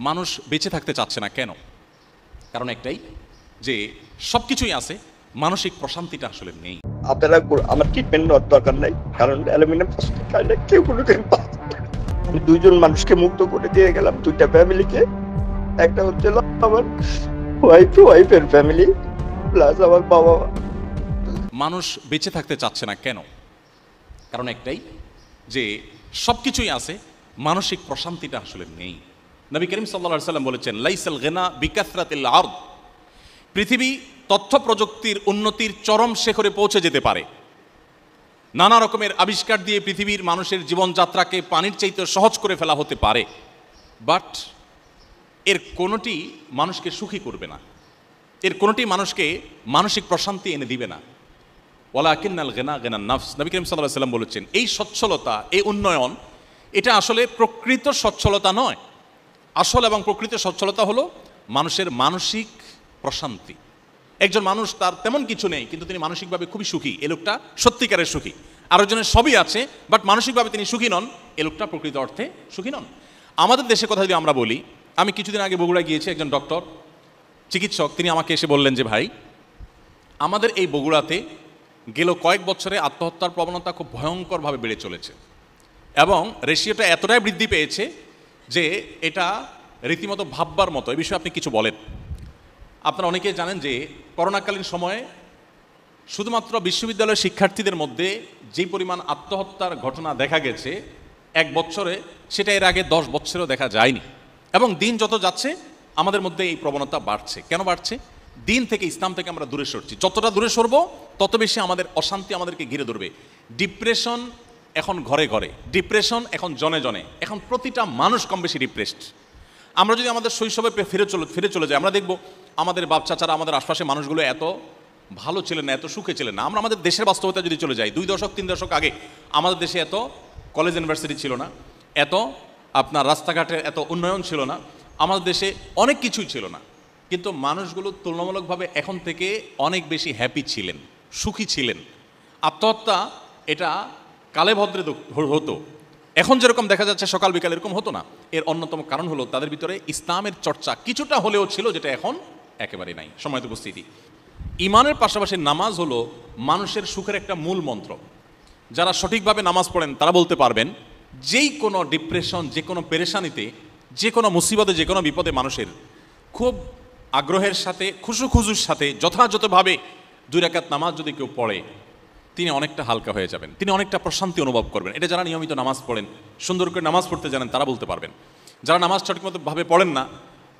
মানুষ বেঁচে থাকতে চাচ্ছে না কেন? কারণ একটাই যে সব কিছুই আছে, মানসিক প্রশান্তিটা আসলে নেই। আপনারা আমার ট্রিটমেন্ট নেওয়ার দরকার নাই, কারণ অ্যালুমিনিয়াম ফসফেট খাইলে কেউ কোনোদিন আমি দুইজন মানুষকে মুক্ত করে দিয়ে গেলাম, দুইটা ফ্যামিলিকে। একটা হচ্ছে আমার ওয়াইফের ফ্যামিলি প্লাস আমার বাবা মা। মানুষ বেঁচে থাকতে চাচ্ছে না কেন? কারণ একটাই যে সব কিছুই আছে, মানসিক প্রশান্তিটা আসলে নেই। নবী করিম সাল্লাল্লাহু আলাইহি সাল্লাম বলেছেন, লাইসাল গিনা বিকাসরাতিল আরদ। পৃথিবী তথ্য প্রযুক্তির উন্নতির চরম শিখরে পৌঁছে যেতে পারে, নানা রকমের আবিষ্কার দিয়ে পৃথিবীর মানুষের জীবনযাত্রাকে পানির চাইতে সহজ করে ফেলা হতে পারে, বাট এর কোনোটি মানুষকে সুখী করবে না, এর কোনোটি মানুষকে মানসিক প্রশান্তি এনে দিবে না। ওয়ালাকিন্নাল গিনা গিনান নাফস। নবী করিম সাল্লাল্লাহু আলাইহি সাল্লাম বলেছেন, এই সচ্ছলতা, এই উন্নয়ন, এটা আসলে প্রকৃত সচ্ছলতা নয়। আসল এবং প্রকৃত সচ্ছলতা হলো মানুষের মানসিক প্রশান্তি। একজন মানুষ তার তেমন কিছু নেই কিন্তু তিনি মানসিকভাবে খুবই সুখী, এ লোকটা সত্যিকারের সুখী। আরেকজনের সবই আছে বাট মানসিকভাবে তিনি সুখী নন, এ লোকটা প্রকৃত অর্থে সুখী নন। আমাদের দেশের কথা যদি আমরা বলি, আমি কিছুদিন আগে বগুড়া গিয়েছি, একজন ডক্টর চিকিৎসক তিনি আমাকে এসে বললেন যে ভাই, আমাদের এই বগুড়াতে গেল কয়েক বছরে আত্মহত্যার প্রবণতা খুব ভয়ঙ্করভাবে বেড়ে চলেছে এবং রেশিওটা এতটাই বৃদ্ধি পেয়েছে যে এটা রীতিমতো ভাববার মতো। এই বিষয়ে আপনি কিছু বলেন। আপনারা অনেকেই জানেন যে করোনাকালীন সময়ে শুধুমাত্র বিশ্ববিদ্যালয়ের শিক্ষার্থীদের মধ্যে যে পরিমাণ আত্মহত্যার ঘটনা দেখা গেছে এক বছরে, সেটা এর আগে 10 বছরেও দেখা যায়নি। এবং দিন যত যাচ্ছে আমাদের মধ্যে এই প্রবণতা বাড়ছে। কেন বাড়ছে? দিন থেকে, ইসলাম থেকে আমরা দূরে সরছি। যতটা দূরে সরবো তত বেশি আমাদের অশান্তি আমাদেরকে ঘিরে ধরবে। ডিপ্রেশন এখন ঘরে ঘরে, ডিপ্রেশন এখন জনে জনে, এখন প্রতিটা মানুষ কম বেশি ডিপ্রেসড। আমরা যদি আমাদের শৈশবে ফিরে চলে যাই, আমরা দেখব আমাদের বাপ চাচারা, আমাদের আশপাশে মানুষগুলো এত ভালো ছিলেন না, এত সুখে ছিলেন না। আমরা আমাদের দেশের বাস্তবতা যদি চলে যাই, 2 দশক 3 দশক আগে আমাদের দেশে এত কলেজ ইউনিভার্সিটি ছিল না, এত আপনার রাস্তাঘাটের এত উন্নয়ন ছিল না, আমাদের দেশে অনেক কিছুই ছিল না, কিন্তু মানুষগুলো তুলনামূলকভাবে এখন থেকে অনেক বেশি হ্যাপি ছিলেন, সুখী ছিলেন। আত্মহত্যা এটা কালে ভদ্রে হতো, এখন যেরকম দেখা যাচ্ছে সকাল বিকাল এরকম হতো না। এর অন্যতম কারণ হলো তাদের ভিতরে ইসলামের চর্চা কিছুটা হলেও ছিল, যেটা এখন একেবারে নাই। সময়ত উপস্থিতি, ইমানের পাশাপাশি নামাজ হলো মানুষের সুখের একটা মূল মন্ত্র। যারা সঠিকভাবে নামাজ পড়েন তারা বলতে পারবেন, যেই কোনো ডিপ্রেশন, যে কোনো পেরেশানিতে, যে কোনো মুসিবতে, যে কোনো বিপদে মানুষের খুব আগ্রহের সাথে, খুশুর সাথে যথাযথভাবে 2 রাকাত নামাজ যদি কেউ পড়ে, তিনি অনেকটা হালকা হয়ে যাবেন, তিনি অনেকটা প্রশান্তি অনুভব করবেন। এটা যারা নিয়মিত নামাজ পড়েন, সুন্দর করে নামাজ পড়তে জানেন, তারা বলতে পারবেন। যারা নামাজ সঠিকমতোভাবে পড়েন না,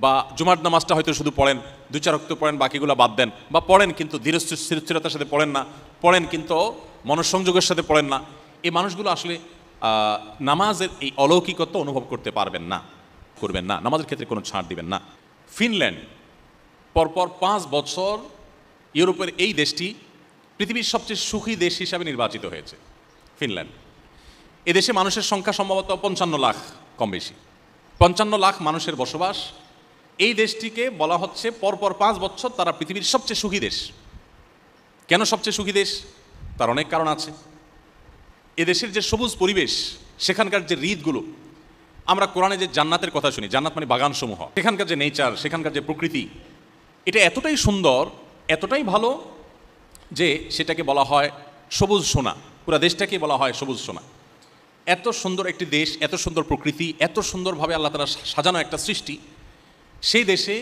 বা জুমার নামাজটা হয়তো শুধু পড়েন, 2-4 ওয়াক্ত পড়েন, বাকিগুলো বাদ দেন, বা পড়েন কিন্তু স্থিরতার সাথে পড়েন না, পড়েন কিন্তু মনঃসংযোগের সাথে পড়েন না, এই মানুষগুলো আসলে নামাজের এই অলৌকিকত্ব অনুভব করতে পারবেন না, করবেন না, নামাজের ক্ষেত্রে কোনো ছাড় দিবেন না। ফিনল্যান্ড পরপর 5 বছর ইউরোপের এই দেশটি পৃথিবীর সবচেয়ে সুখী দেশ হিসাবে নির্বাচিত হয়েছে। ফিনল্যান্ড, এদেশে মানুষের সংখ্যা সম্ভবত 55 লাখ, কম বেশি 55 লাখ মানুষের বসবাস। এই দেশটিকে বলা হচ্ছে পরপর 5 বছর তারা পৃথিবীর সবচেয়ে সুখী দেশ। কেন সবচেয়ে সুখী দেশ? তার অনেক কারণ আছে। এদেশের যে সবুজ পরিবেশ, সেখানকার যে হ্রদগুলো, আমরা কোরআনে যে জান্নাতের কথা শুনি, জান্নাত মানে বাগানসমূহ, সেখানকার যে নেচার, সেখানকার যে প্রকৃতি, এটা এতটাই সুন্দর, এতটাই ভালো যে সেটাকে বলা হয় সবুজ সোনা। পুরো দেশটাকে বলা হয় সবুজ সোনা। এত সুন্দর একটি দেশ, এত সুন্দর প্রকৃতি, এত সুন্দরভাবে আল্লাহ তাআলা সাজানো একটা সৃষ্টি, সেই দেশে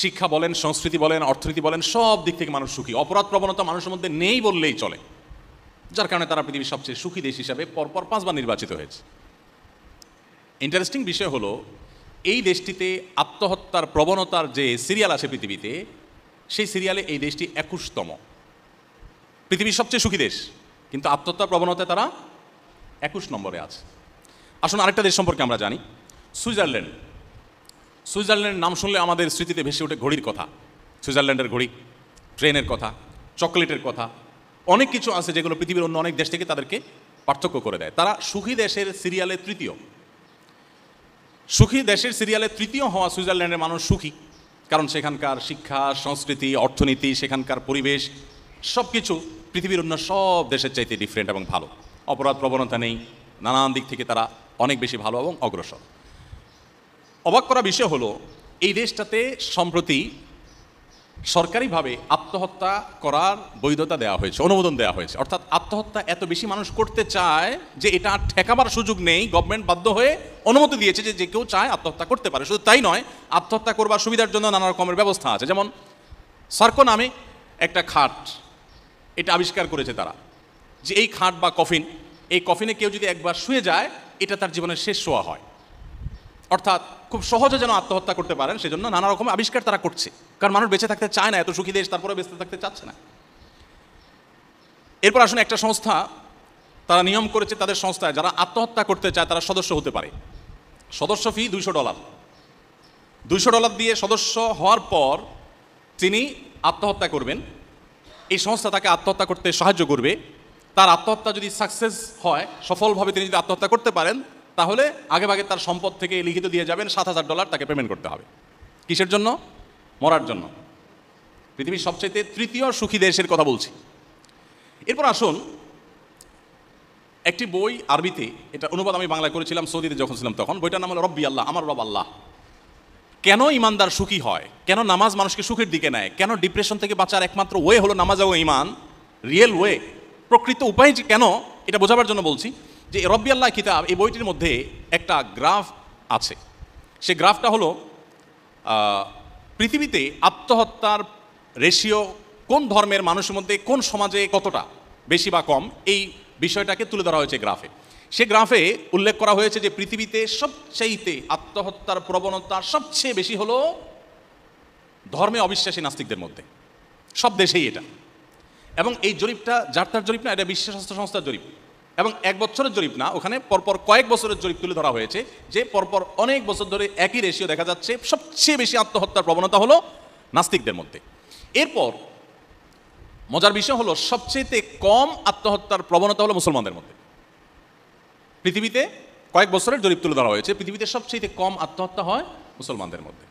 শিক্ষা বলেন, সংস্কৃতি বলেন, অর্থনীতি বলেন, সব দিক থেকে মানুষ সুখী। অপরাধ প্রবণতা মানুষের মধ্যে নেই বললেই চলে, যার কারণে তারা পৃথিবীর সবচেয়ে সুখী দেশ হিসাবে পরপর 5 বার নির্বাচিত হয়েছে। ইন্টারেস্টিং বিষয় হলো, এই দেশটিতে আত্মহত্যার প্রবণতার যে সিরিয়াল আছে পৃথিবীতে, সেই সিরিয়ালে এই দেশটি 21তম। পৃথিবীর সবচেয়ে সুখী দেশ, কিন্তু আত্মহত্যার প্রবণতায় তারা 21 নম্বরে আছে। আসুন আরেকটা দেশ সম্পর্কে আমরা জানি, সুইজারল্যান্ড। সুইজারল্যান্ডের নাম শুনলে আমাদের স্মৃতিতে ভেসে ওঠে ঘড়ির কথা, সুইজারল্যান্ডের ঘড়ি, ট্রেনের কথা, চকোলেটের কথা, অনেক কিছু আছে যেগুলো পৃথিবীর অন্য অনেক দেশ থেকে তাদেরকে পার্থক্য করে দেয়। তারা সুখী দেশের সিরিয়ালে তৃতীয়। সুখী দেশের সিরিয়ালে তৃতীয় হওয়া সুইজারল্যান্ডের মানুষ সুখী, কারণ সেখানকার শিক্ষা, সংস্কৃতি, অর্থনীতি, সেখানকার পরিবেশ, সব কিছু পৃথিবীর অন্য সব দেশের চাইতে ডিফারেন্ট এবং ভালো। অপরাধ প্রবণতা নেই, নানান দিক থেকে তারা অনেক বেশি ভালো এবং অগ্রসর। অবাক করা বিষয় হলো এই দেশটাতে সম্প্রতি সরকারিভাবে আত্মহত্যা করার বৈধতা দেওয়া হয়েছে, অনুমোদন দেওয়া হয়েছে। অর্থাৎ আত্মহত্যা এত বেশি মানুষ করতে চায় যে এটা আর ঠেকাবার সুযোগ নেই, গভর্নমেন্ট বাধ্য হয়ে অনুমতি দিয়েছে যে যে কেউ চায় আত্মহত্যা করতে পারে। শুধু তাই নয়, আত্মহত্যা করবার সুবিধার জন্য নানা রকমের ব্যবস্থা আছে। যেমন সার্কো নামে একটা খাট, এটা আবিষ্কার করেছে তারা, যে এই খাট বা কফিন, এই কফিনে কেউ যদি একবার শুয়ে যায় এটা তার জীবনের শেষ শোয়া হয়। অর্থাৎ খুব সহজে যেন আত্মহত্যা করতে পারেন সেজন্য নানা রকম আবিষ্কার তারা করছে, কারণ মানুষ বেঁচে থাকতে চায় না, এত সুখী দেশ তারপরে বেঁচে থাকতে চাচ্ছে না। এরপর আসুন, একটা সংস্থা তারা নিয়ম করেছে, তাদের সংস্থায় যারা আত্মহত্যা করতে চায় তারা সদস্য হতে পারে। সদস্য ফি $200। $200 দিয়ে সদস্য হওয়ার পর তিনি আত্মহত্যা করবেন, এই সংস্থা তাকে আত্মহত্যা করতে সাহায্য করবে। তার আত্মহত্যা যদি সাকসেস হয়, সফলভাবে তিনি যদি আত্মহত্যা করতে পারেন, তাহলে আগেভাগে তার সম্পদ থেকে লিখিত দিয়ে যাবেন $7,000 তাকে পেমেন্ট করতে হবে। কিসের জন্য? মরার জন্য। পৃথিবীর সবচেয়ে তৃতীয় সুখী দেশের কথা বলছি। এরপর আসুন, একটি বই আরবিতে, এটা অনুবাদ আমি বাংলায় করেছিলাম সৌদিতে যখন ছিলাম তখন। বইটার নাম হলো রব্বি আল্লাহ, আমার রব আল্লাহ। কেন ইমানদার সুখী হয়, কেন নামাজ মানুষকে সুখের দিকে নেয়, কেন ডিপ্রেশন থেকে বাঁচার একমাত্র ওয়ে হলো নামাজ ও ইমান, রিয়েল ওয়ে, প্রকৃত উপায় যে কেন, এটা বোঝাবার জন্য বলছি যে রব্বি আল্লাহ কিতাব, এই বইটির মধ্যে একটা গ্রাফ আছে। সে গ্রাফটা হলো পৃথিবীতে আত্মহত্যার রেশিও কোন ধর্মের মানুষের মধ্যে কোন সমাজে কতটা বেশি বা কম, এই বিষয়টাকে তুলে ধরা হয়েছে গ্রাফে। সে গ্রাফে উল্লেখ করা হয়েছে যে পৃথিবীতে সবচাইতে আত্মহত্যার প্রবণতা সবচেয়ে বেশি হলো ধর্মে অবিশ্বাসী নাস্তিকদের মধ্যে, সব দেশেই এটা। এবং এই জরিপটা যার তার জরিপ না, এটা বিশ্ব স্বাস্থ্য সংস্থার জরিপ, এবং 1 বছরের জরিপ না, ওখানে পরপর কয়েক বছরের জরিপ তুলে ধরা হয়েছে যে পরপর অনেক বছর ধরে একই রেশিও দেখা যাচ্ছে, সবচেয়ে বেশি আত্মহত্যার প্রবণতা হলো নাস্তিকদের মধ্যে। এরপর মজার বিষয় হলো সবচেয়ে কম আত্মহত্যার প্রবণতা হলো মুসলমানদের মধ্যে। পৃথিবীতে কয়েক বছরের জরিপ তুলে ধরা হয়েছে, পৃথিবীতে সবচেয়ে কম আত্মহত্যা হয় মুসলমানদের মধ্যে।